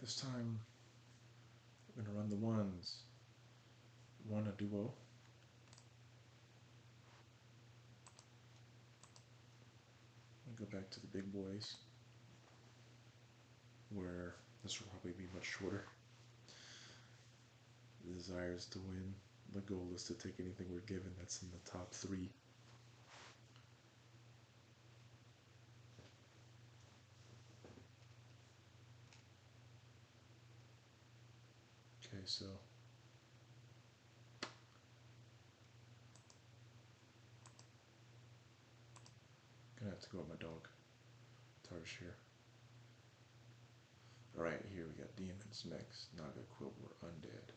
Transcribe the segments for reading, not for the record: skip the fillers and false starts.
This time, we're going to run the ones. One a duo. And go back to the big boys, where this will probably be much shorter. The desire is to win. The goal is to take anything we're given that's in the top 3. Okay, so gonna have to go with my dog, Tarsh here. Alright, here we got demons, mechs, Naga, Quilboar, undead.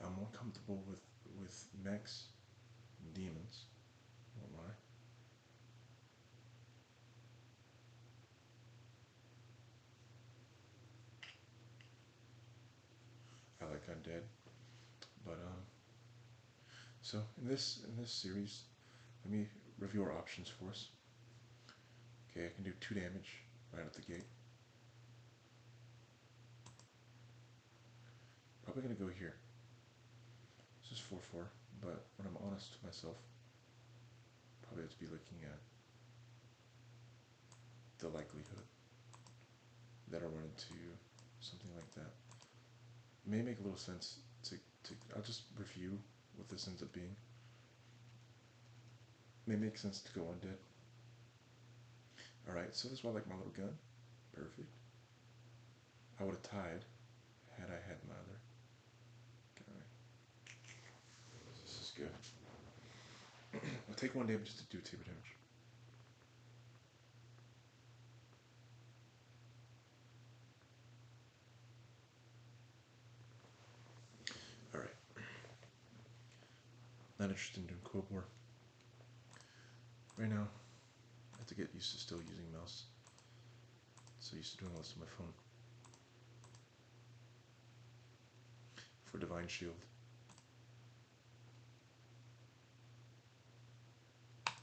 I'm more comfortable with mechs and demons. Won't lie. I like undead, but so in this series, let me review our options for us. Okay, I can do 2 damage right out the gate. Probably gonna go here. This is 4/4, but when I'm honest with myself, probably have to be looking at the likelihood that I'll run into something like that. It may make a little sense to I'll just review what this ends up being. May make sense to go undead. Alright, so this is why I like my little gun. Perfect. I would have tied had I had my other guy. This is good. I'll take 1 damage just to do table damage. Alright. Not interested in doing Quilboar. Right now, I have to get used to still using mouse. So used to doing all this on my phone. For Divine Shield. I'm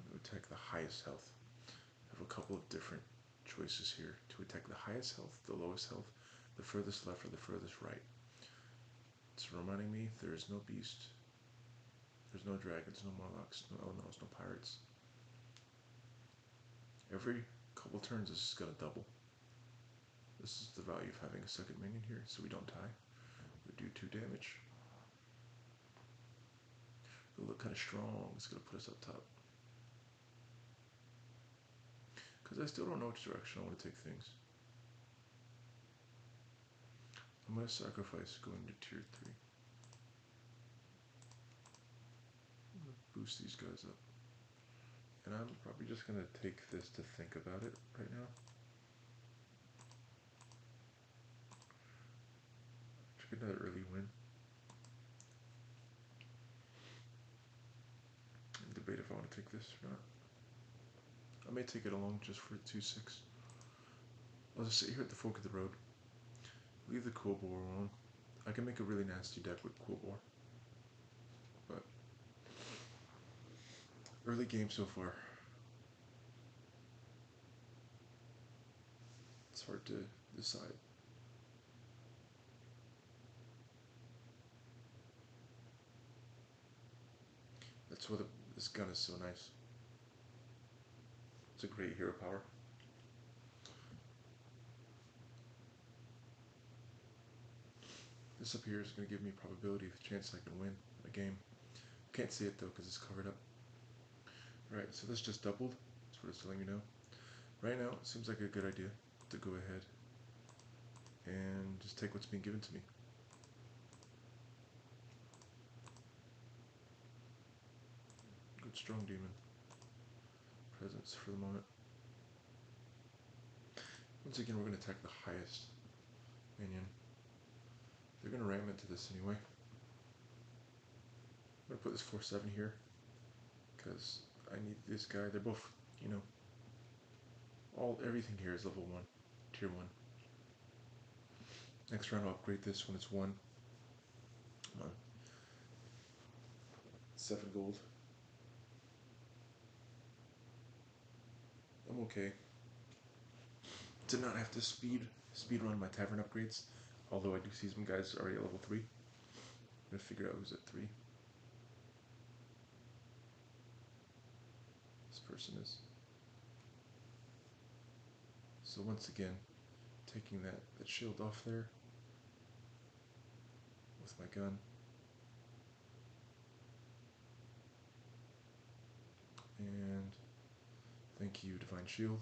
going to attack the highest health. I have a couple of different choices here to attack the highest health, the lowest health, the furthest left, or the furthest right. It's reminding me there is no beast, there's no dragons, no Morlocks, no Elnos, no pirates. Every couple turns this is going to double. This is the value of having a second minion here, so we don't die. We do 2 damage. It'll look kind of strong. It's going to put us up top. Because I still don't know which direction I want to take things. I'm going to sacrifice going to tier 3. I'm going to boost these guys up. And I'm probably just going to take this to think about it right now. Get another early win. And debate if I want to take this or not. I may take it along just for 2/6. I'll just sit here at the fork of the road. Leave the Quilboar alone. I can make a really nasty deck with Quilboar. But early game so far. It's hard to decide. That's why this gun is so nice. It's a great hero power. This up here is going to give me probability of a chance I can win a game. Can't see it though because it's covered up. Right, so this just doubled. That's what it's letting me know. Right now, it seems like a good idea to go ahead and just take what's being given to me. Good strong demon. Presence for the moment. Once again, we're going to attack the highest minion. They're going to ram into this anyway. I'm going to put this 4/7 here because I need this guy. They're both, you know, everything here is level 1, tier 1. Next round I'll upgrade this when it's 1. Come on. 7 gold. I'm okay. Did not have to speed run my tavern upgrades, although I do see some guys already at level 3. I'm gonna figure out who's at 3. This person is. So once again, taking that shield off there with my gun. And thank you, Divine Shield.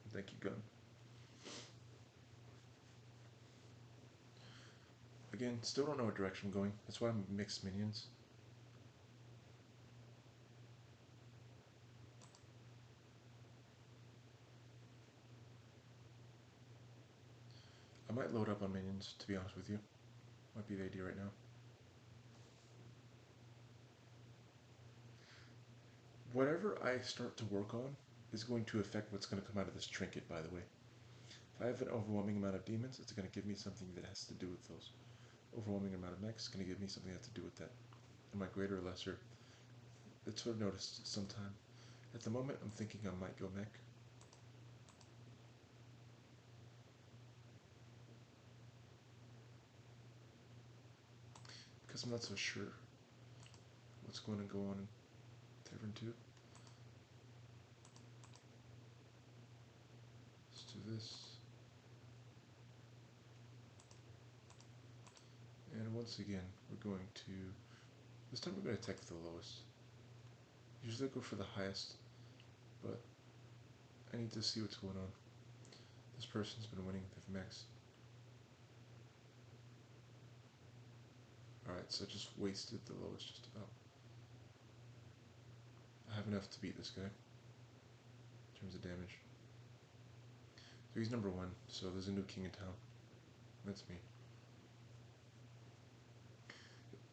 And thank you, gun. Again, still don't know what direction I'm going. That's why I'm mixed minions. I might load up on minions, to be honest with you. Might be the idea right now. Whatever I start to work on is going to affect what's going to come out of this trinket, by the way. If I have an overwhelming amount of demons, it's going to give me something that has to do with those. Overwhelming amount of mechs is going to give me something that has to do with that. Am I greater or lesser? It's sort of noticed sometime. At the moment, I'm thinking I might go mech. Because I'm not so sure what's going to go on in Tavern 2. Let's do this. And once again, we're going to... This time we're going to attack the lowest. Usually I go for the highest, but I need to see what's going on. This person's been winning, they've maxed. Alright, so I just wasted the lowest just about. I have enough to beat this guy in terms of damage. So he's number 1, so there's a new king in town. That's me.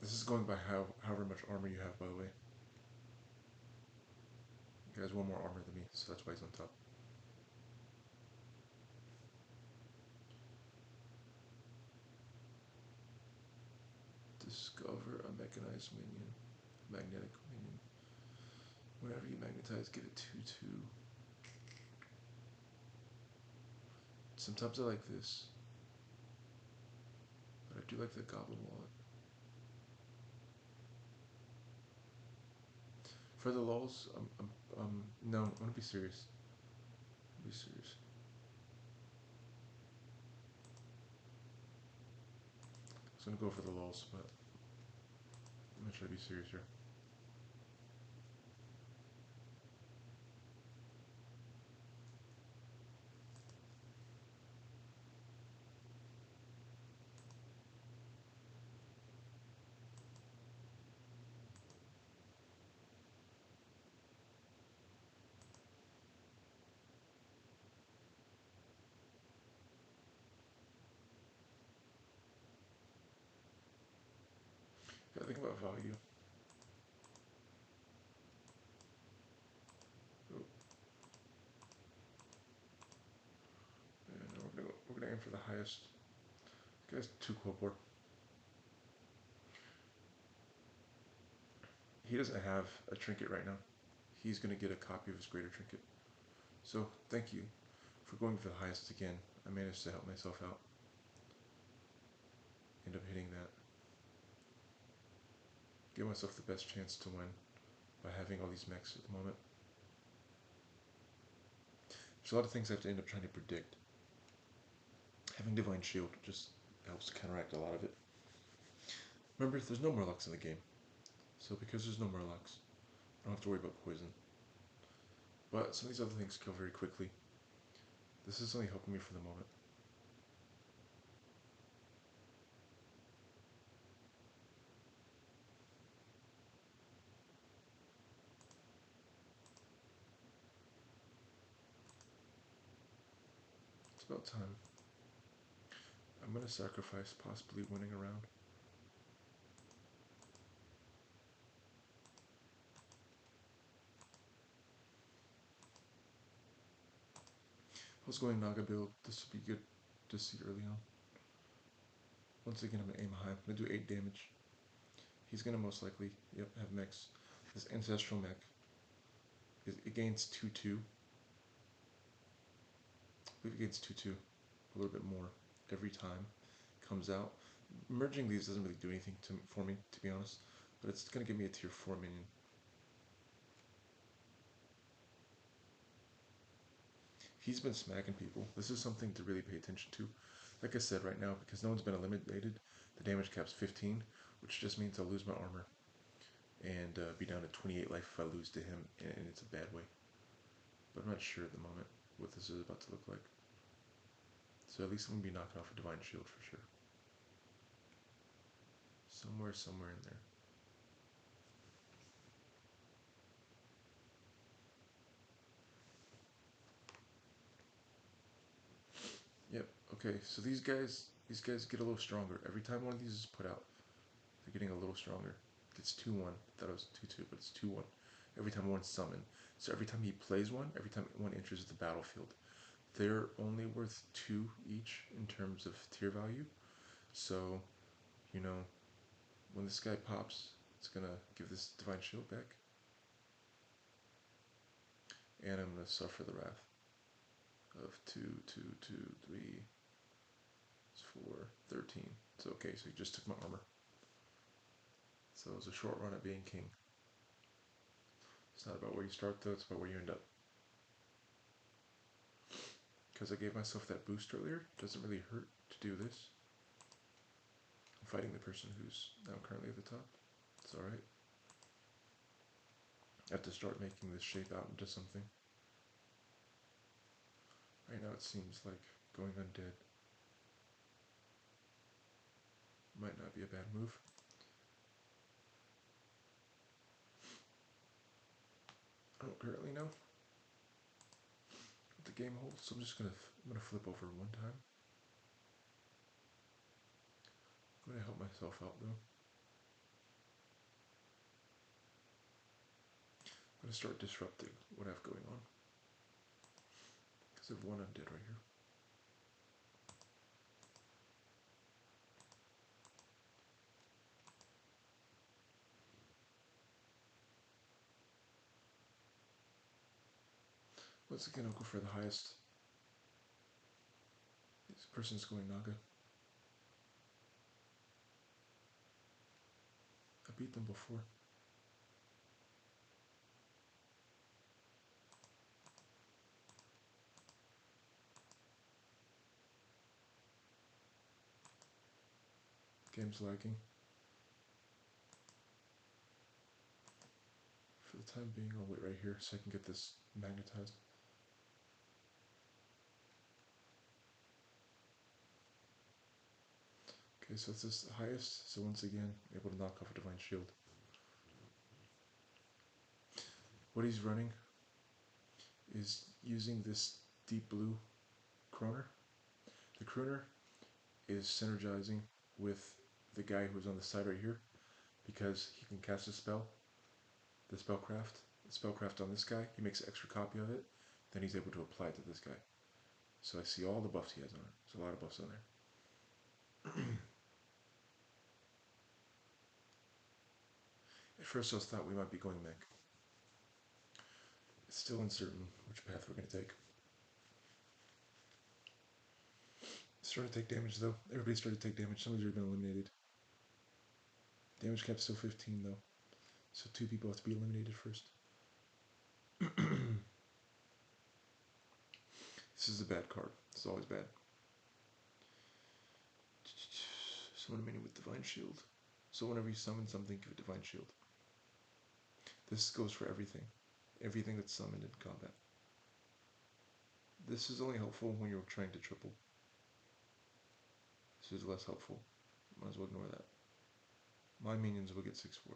This is going by however much armor you have, by the way. He has 1 more armor than me, so that's why he's on top. Discover a mechanized minion. Magnetic minion. Whenever you magnetize, give it 2/2. Sometimes I like this, but I do like the goblin wallet. For the lulz, no, I'm gonna be serious. Be serious. I was gonna go for the lulz, but I'm gonna try to be serious here. Gotta think about value. Oh. And we're gonna aim for the highest. This guy's 2 Cobor. He doesn't have a trinket right now. He's gonna get a copy of his greater trinket. So thank you for going for the highest again. I managed to help myself out. End up hitting that. Give myself the best chance to win by having all these mechs at the moment. There's a lot of things I have to end up trying to predict. Having Divine Shield just helps counteract a lot of it. Remember, there's no Murlocs in the game. So because there's no Murlocs, I don't have to worry about poison. But some of these other things kill very quickly. This is only helping me for the moment. It's about time. I'm going to sacrifice possibly winning a round. If I was going Naga build, this would be good to see early on. Once again, I'm going to aim high. I'm going to do 8 damage. He's going to most likely, have mechs. This Ancestral mech, it gains 2/2. believe it gains 2/2, a little bit more every time comes out. Merging these doesn't really do anything for me, to be honest, but it's going to give me a tier 4 minion. He's been smacking people. This is something to really pay attention to. Like I said, right now, because no one's been eliminated, the damage cap's 15, which just means I'll lose my armor and be down to 28 life if I lose to him, and it's a bad way. But I'm not sure at the moment what this is about to look like. So at least I'm going to be knocking off a Divine Shield for sure. Somewhere in there. Yep, okay, so these guys get a little stronger. Every time one of these is put out, they're getting a little stronger. It's 2-1. I thought it was 2-2, but it's 2-1. Every time one's summoned. So every time he plays one, every time one enters the battlefield, they're only worth 2 each in terms of tier value. So, you know, when this guy pops, it's gonna give this Divine Shield back. And I'm gonna suffer the wrath of 2, 2, 2, 3, 4, 13. So okay, so he just took my armor. So it was a short run at being king. It's not about where you start though, it's about where you end up. Because I gave myself that boost earlier, it doesn't really hurt to do this. I'm fighting the person who's now currently at the top. It's alright. I have to start making this shape out into something. Right now it seems like going undead might not be a bad move. I don't currently know what the game holds, so I'm gonna flip over one time. I'm gonna help myself out though. I'm gonna start disrupting what I have going on. Because I have one undead right here. Once again, I'll go for the highest. This person's going Naga. I beat them before. Game's lagging. For the time being, I'll wait right here so I can get this magnetized. Okay, so this is the highest, so once again, able to knock off a Divine Shield. What he's running is using this deep blue Kroner. The Kroner is synergizing with the guy who's on the side right here because he can cast a spell, the spellcraft on this guy. He makes an extra copy of it, then he's able to apply it to this guy. So I see all the buffs he has on it. There's a lot of buffs on there. At first I thought we might be going mech. It's still uncertain which path we're going to take. Started to take damage though. Everybody started to take damage. Somebody's already been eliminated. Damage cap's still 15 though. So 2 people have to be eliminated first. This is a bad card. It's always bad. Summon a minion with Divine Shield. So whenever you summon something, give it Divine Shield. This goes for everything. Everything that's summoned in combat. This is only helpful when you're trying to triple. This is less helpful. Might as well ignore that. My minions will get 6/4.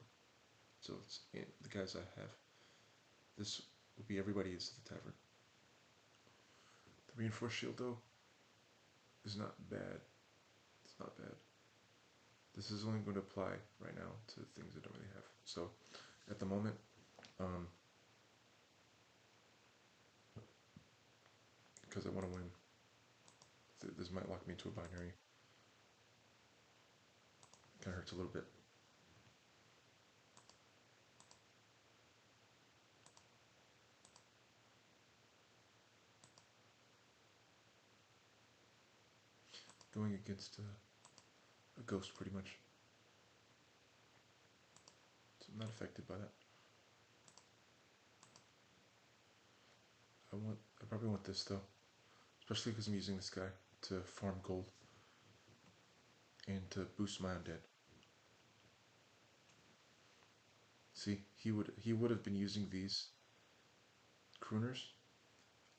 So it's the guys I have. This will be everybody is the tavern. The reinforced shield though is not bad. It's not bad. This is only going to apply right now to things I don't really have. So at the moment, because I want to win, this might lock me into a binary. Kind of hurts a little bit. going against a ghost pretty much. So I'm not affected by that. I probably want this though, especially because I'm using this guy to farm gold and to boost my undead. See, he would have been using these crooners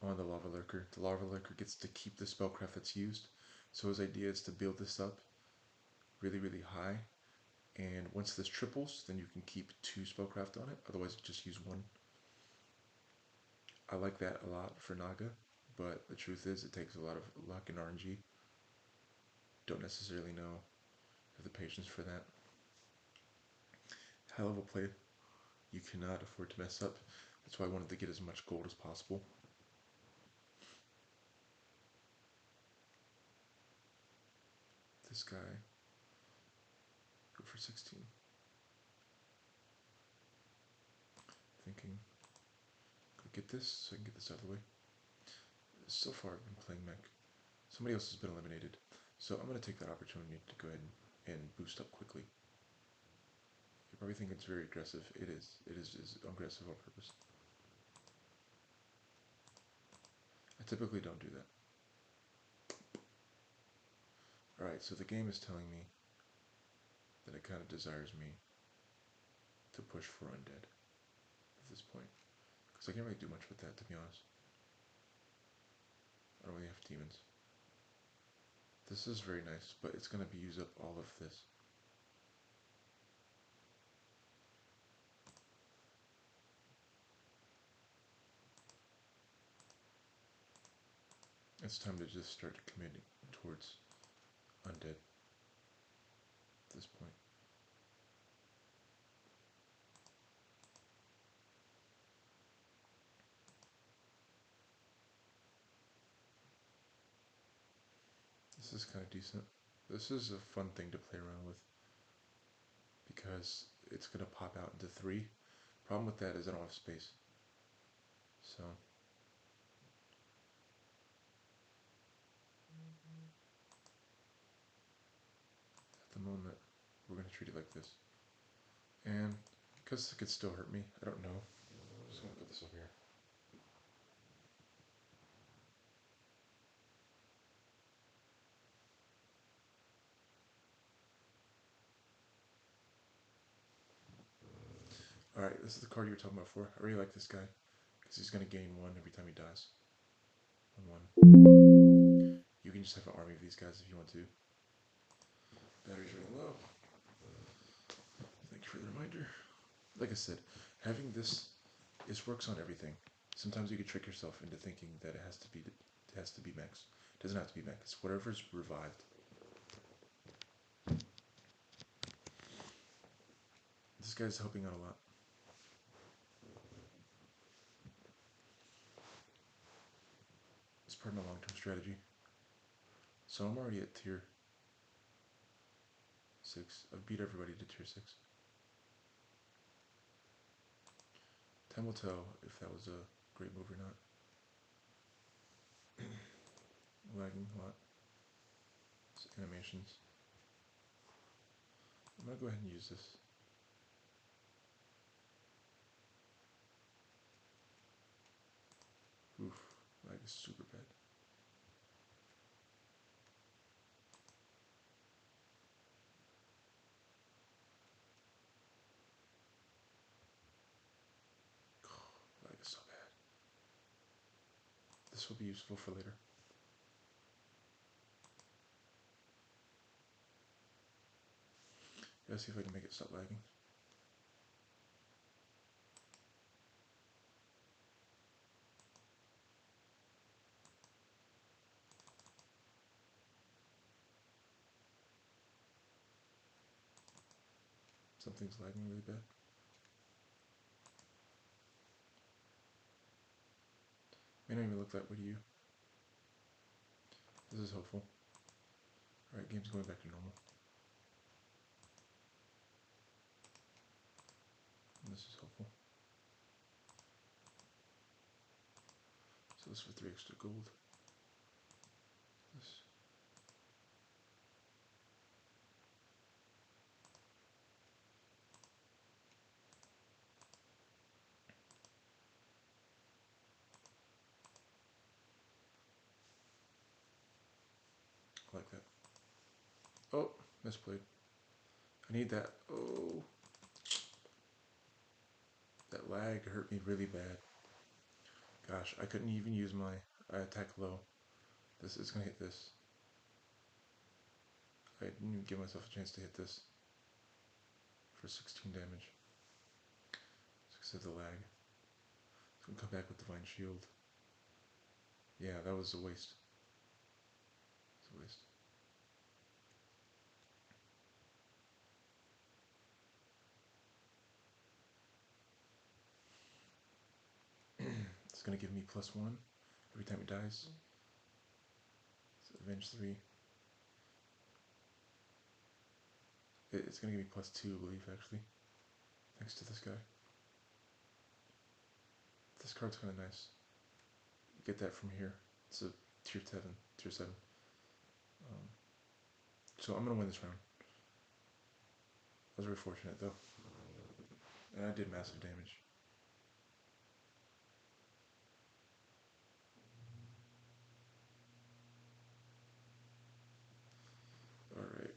on the lava lurker. The lava lurker gets to keep the spellcraft that's used. So his idea is to build this up really, really high. And once this triples, then you can keep 2 spellcraft on it. Otherwise, just use 1. I like that a lot for Naga, but the truth is it takes a lot of luck and RNG. Don't necessarily know have the patience for that. High level play, you cannot afford to mess up. That's why I wanted to get as much gold as possible. This guy, go for 16. Thinking, go get this so I can get this out of the way. So far I've been playing mech. Somebody else has been eliminated. So I'm going to take that opportunity to go ahead and boost up quickly. You probably think it's very aggressive. It is. It is aggressive on purpose. I typically don't do that. Alright, so the game is telling me that it kind of desires me to push for undead at this point. Because I can't really do much with that, to be honest. I don't really have demons. This is very nice, but it's going to be use up all of this. It's time to just start committing towards undead at this point. This is kind of decent. This is a fun thing to play around with because it's going to pop out into 3. Problem with that is I don't have space. So at the moment, we're going to treat it like this. And because it could still hurt me, I don't know. I'm just going to put this over here. Alright, this is the card you were talking about before. I really like this guy because he's going to gain 1 every time he dies. 1/1. You can just have an army of these guys if you want to. Battery's really low. Thank you for the reminder. Like I said, having this works on everything. Sometimes you can trick yourself into thinking that it has to be mechs. It doesn't have to be mechs. It's whatever's revived. This guy's helping out a lot. It's part of my long-term strategy. So I'm already at tier 6. I've beat everybody to tier 6. Time will tell if that was a great move or not. Lagging a lot. It's animations. I'm gonna go ahead and use this. Oof, lag is super bad. Lag is so bad. This will be useful for later. Let's see if I can make it stop lagging. Something's lagging really bad. May not even look that way to you. This is hopeful. Alright, game's going back to normal. And this is hopeful. So this for 3 extra gold. This. Oh, misplayed. I need that. Oh, that lag hurt me really bad. Gosh, I couldn't even use my attack low. This is gonna hit this. I didn't even give myself a chance to hit this for 16 damage. Because of the lag. It's gonna come back with Divine Shield. Yeah, that was a waste. It's a waste. It's gonna give me +1 every time it dies. So Avenge 3. It's gonna give me +2, I believe, actually. Thanks to this guy. This card's kinda nice. You get that from here. It's a tier 7. Tier 7. So I'm gonna win this round. I was very fortunate though. And I did massive damage. Alright.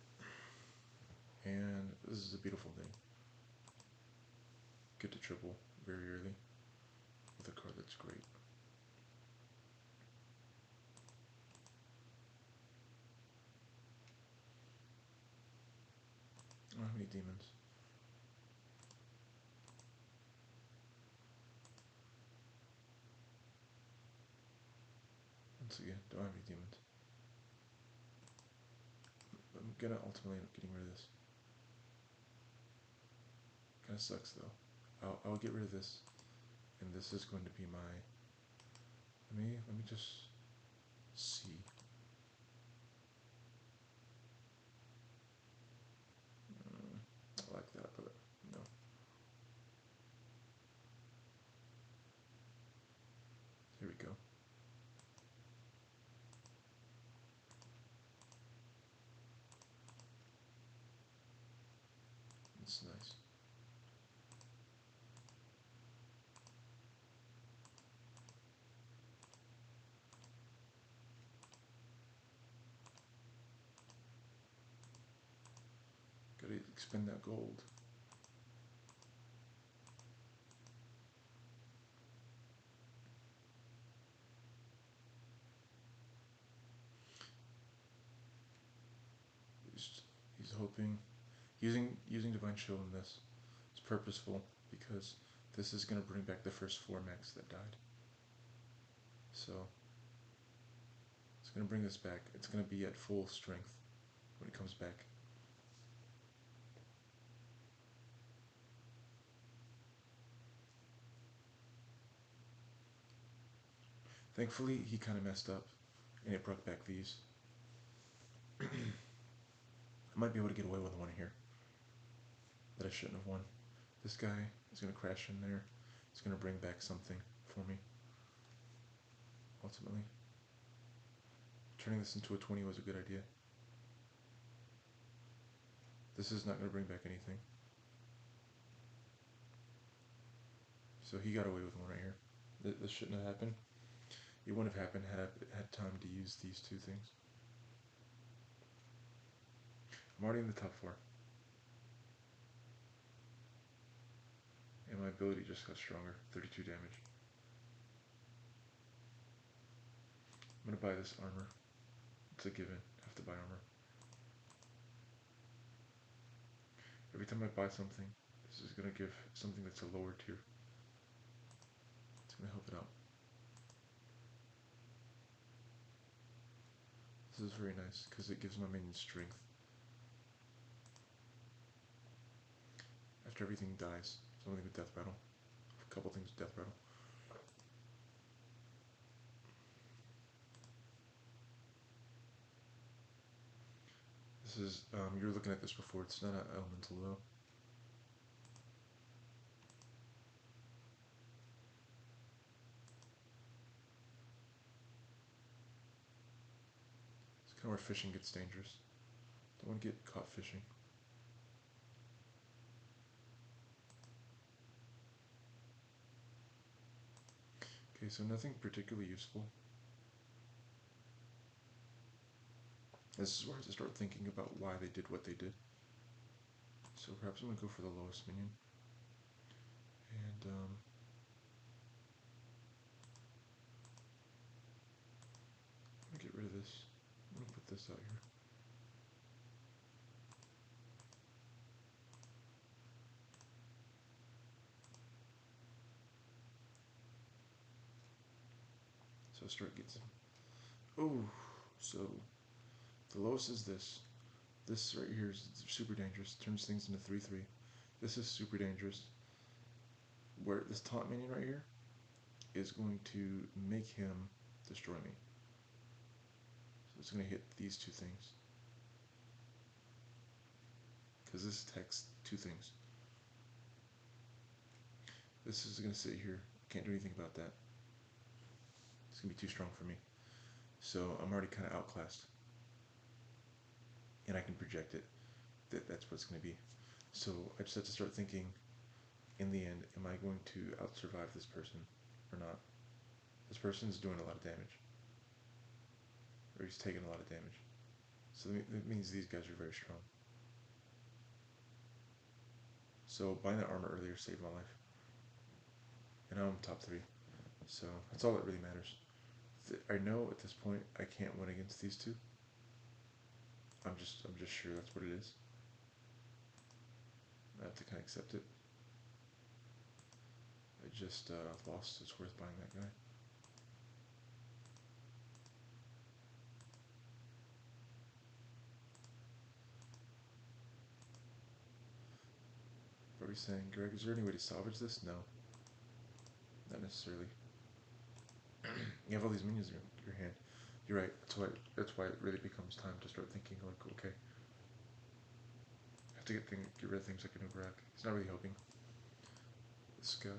And this is a beautiful thing. Get to triple very early with a card that's great. I don't have any demons. Once again, don't have any demons. I'm gonna ultimately end up getting rid of this. Kinda sucks though. I'll get rid of this, and this is going to be my. Let me just see. I like that, but no. Here we go. It's nice. Gotta expend that gold. He's hoping using Divine Shield in this is purposeful because this is gonna bring back the first 4 mechs that died. So it's gonna bring this back. It's gonna be at full strength when it comes back. Thankfully, he kind of messed up, and it brought back these. I might be able to get away with one here that I shouldn't have won. This guy is going to crash in there. He's going to bring back something for me. Ultimately, turning this into a 20 was a good idea. This is not going to bring back anything. So he got away with one right here. This shouldn't have happened. It wouldn't have happened had I had time to use these 2 things. I'm already in the top 4. And my ability just got stronger. 32 damage. I'm going to buy this armor. It's a given. I have to buy armor. Every time I buy something, this is going to give something that's a lower tier. It's going to help it out. This is very nice because it gives my minion strength. After everything dies, something with death battle. A couple things with death battle. This is, you were looking at this before, it's not an elemental though. It's kind of where fishing gets dangerous. Don't want to get caught fishing. Okay, so nothing particularly useful. This is where I have to start thinking about why they did what they did. So perhaps I'm going to go for the lowest minion. And I'm going to get rid of this. I'm going to put this out here. So I'll start getting some. Oh, so the lowest is this. This right here is super dangerous. Turns things into 3/3. This is super dangerous. Where this taunt minion right here is going to make him destroy me. So it's going to hit these two things. Because this attacks two things. This is going to sit here. Can't do anything about that. It's going to be too strong for me. So I'm already kind of outclassed. And I can project it. That's what it's going to be. So I just have to start thinking, in the end, am I going to out-survive this person or not? This person's doing a lot of damage. Or he's taking a lot of damage. So that means these guys are very strong. So buying that armor earlier saved my life. And now I'm top 3. So that's all that really matters. I know at this point I can't win against these two. I'm just sure that's what it is. I have to kind of accept it. I just lost. It's worth buying that guy. What are we saying? Greg, is there any way to salvage this? No. Not necessarily. You have all these minions in your hand. You're right. That's why it really becomes time to start thinking like, okay, I have to get rid of things like an Ubrak. He's not really helping. This guy.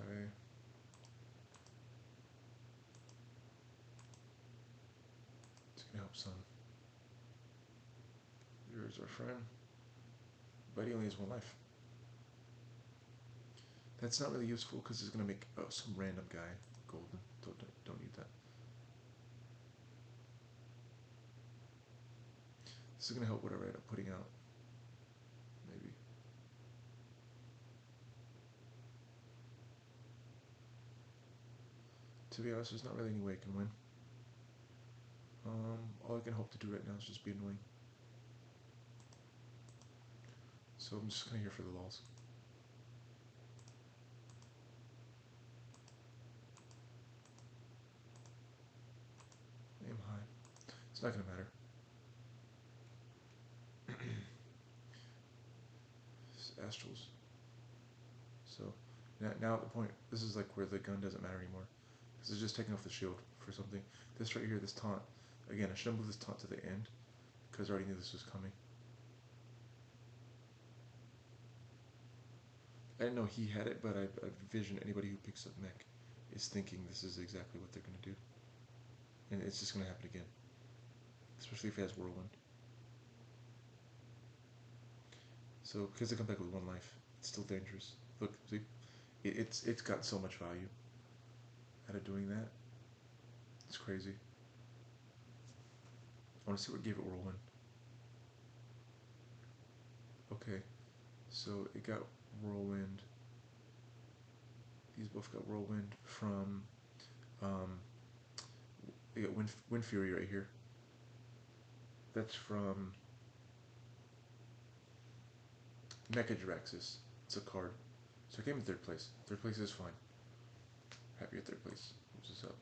It's gonna help some. Here's our friend. But he only has 1 life. That's not really useful because it's gonna make some random guy golden. Don't need that. This is gonna help whatever I end up putting out. Maybe. To be honest, there's not really any way I can win. All I can hope to do right now is just be annoying. So I'm just gonna here for the lulz. Aim high. It's not gonna matter. Astrals. So now at the point, this is like where the gun doesn't matter anymore. This is just taking off the shield for something. This right here, this taunt. Again, I should have moved this taunt to the end because I already knew this was coming. I didn't know he had it, but I envision anybody who picks up mech is thinking this is exactly what they're going to do. And it's just going to happen again. Especially if he has Whirlwind. So, because they come back with 1 life, it's still dangerous. Look, see? It's got so much value out of doing that. It's crazy. I want to see what gave it Whirlwind. Okay, so it got Whirlwind. These both got Whirlwind from, they got Wind Fury right here. That's from Mecha Jiraxis. It's a card. So I came in 3rd place. 3rd place is fine. Happy at 3rd place. Moves us up.